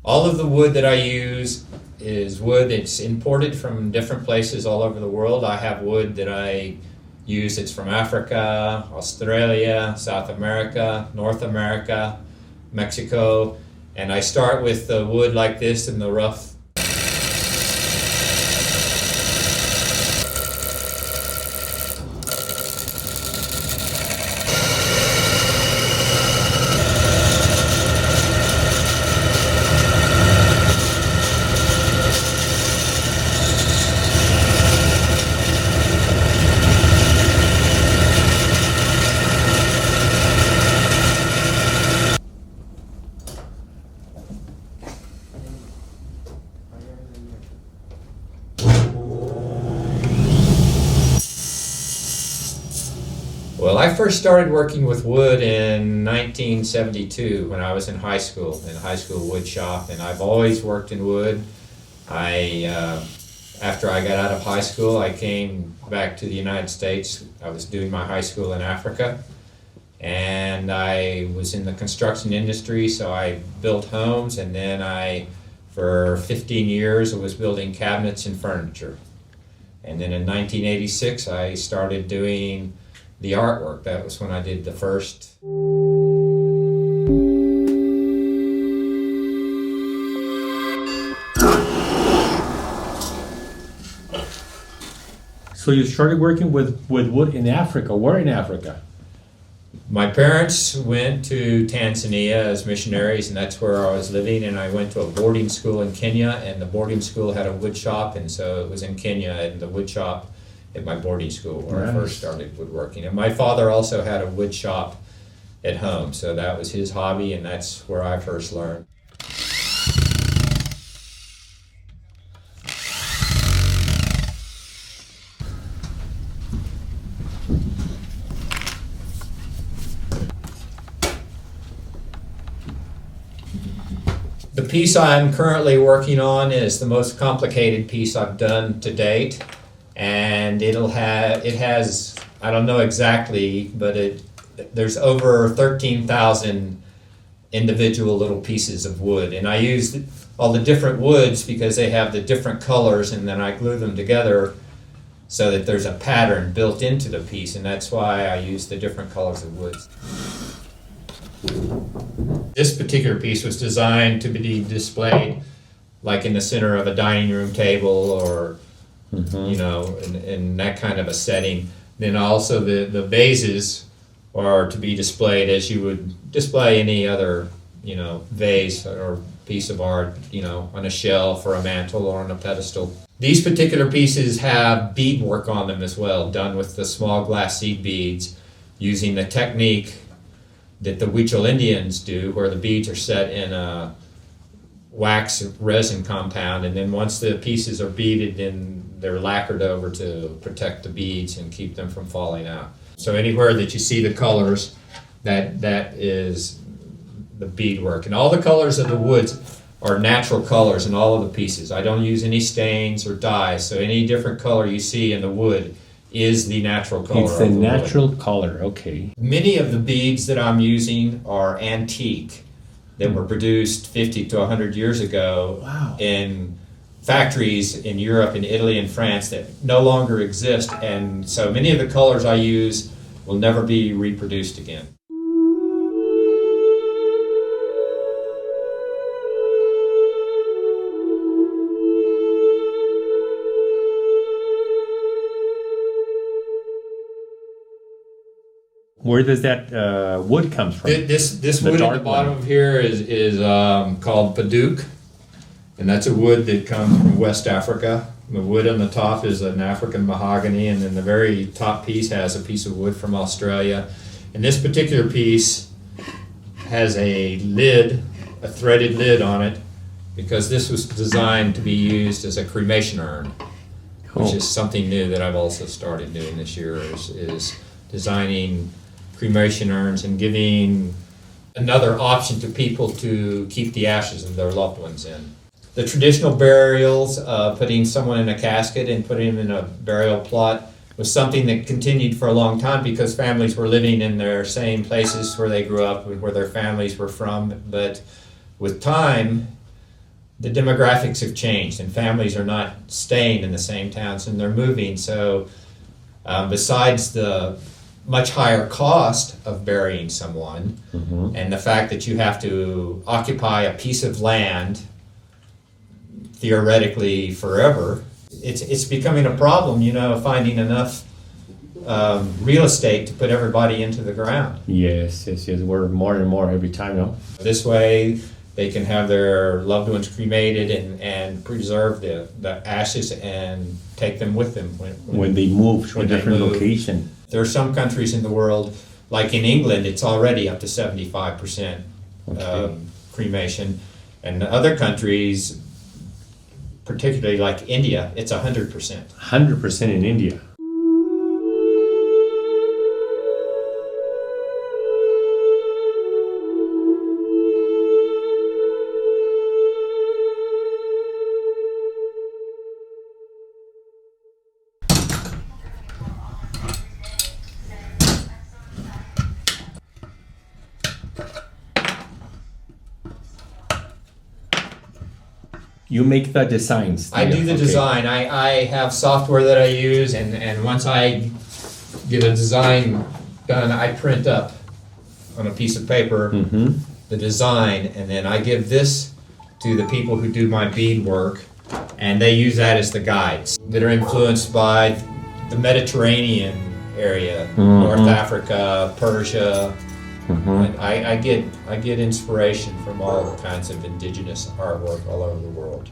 All of the wood that I use is wood that's imported from different places all over the world. I have wood that I use that's from Africa, Australia, South America, North America, Mexico, and I start with the wood like this in the rough. Well, I first started working with wood in 1972 when I was in high school wood shop, and I've always worked in wood. After I got out of high school, I came back to the United States. I was doing my high school in Africa, and I was in the construction industry, so I built homes, and then for 15 years, I was building cabinets and furniture. And then in 1986, I started doing the artwork. That was when I did the first. So you started working with wood in Africa. Where in Africa? My parents went to Tanzania as missionaries, and that's where I was living, and I went to a boarding school in Kenya, and the boarding school had a wood shop, and so it was in Kenya and the wood shop at my boarding school where I first started woodworking. And my father also had a wood shop at home, so that was his hobby, and that's where I first learned. The piece I'm currently working on is the most complicated piece I've done to date. And it has, I don't know exactly, but there's over 13,000 individual little pieces of wood. And I used all the different woods because they have the different colors, and then I glue them together so that there's a pattern built into the piece, and that's why I use the different colors of woods. This particular piece was designed to be displayed like in the center of a dining room table or you know, in that kind of a setting. Then also the vases are to be displayed as you would display any other, you know, vase or piece of art, you know, on a shelf or a mantle or on a pedestal. These particular pieces have beadwork on them as well, done with the small glass seed beads, using the technique that the Huichol Indians do, where the beads are set in a wax resin compound, and then once the pieces are beaded, then they're lacquered over to protect the beads and keep them from falling out. So anywhere that you see the colors, that is the beadwork. And all the colors of the woods are natural colors in all of the pieces. I don't use any stains or dyes, so any different color you see in the wood is the natural color. It's the natural color, okay. Many of the beads that I'm using are antique, that were produced 50 to 100 years ago. Wow. In factories in Europe and Italy and France that no longer exist, and so many of the colors I use will never be reproduced again. Where does that wood come from? This wood at the bottom of here is called Paduke, and that's a wood that comes from West Africa. The wood on the top is an African mahogany, and then the very top piece has a piece of wood from Australia. And this particular piece has a lid, a threaded lid on it, because this was designed to be used as a cremation urn, which is something new that I've also started doing this year, is designing cremation urns and giving another option to people to keep the ashes of their loved ones in. The traditional burials, putting someone in a casket and putting them in a burial plot, was something that continued for a long time because families were living in their same places where they grew up, where their families were from. But with time, the demographics have changed and families are not staying in the same towns and they're moving. So besides the much higher cost of burying someone and the fact that you have to occupy a piece of land theoretically forever, it's becoming a problem, finding enough real estate to put everybody into the ground. Yes. We're more and more every time, no? This way they can have their loved ones cremated and preserve the ashes and take them with them When they move to a different move. location. There are some countries in the world, like in England, it's already up to 75% cremation. And other countries, particularly like India, it's 100%. 100% in India. You make the designs. I do the design. I have software that I use, and once I get a design done, I print up on a piece of paper the design, and then I give this to the people who do my bead work, and they use that as the guides that are influenced by the Mediterranean area, North Africa, Persia. I get inspiration from all kinds of indigenous artwork all over the world.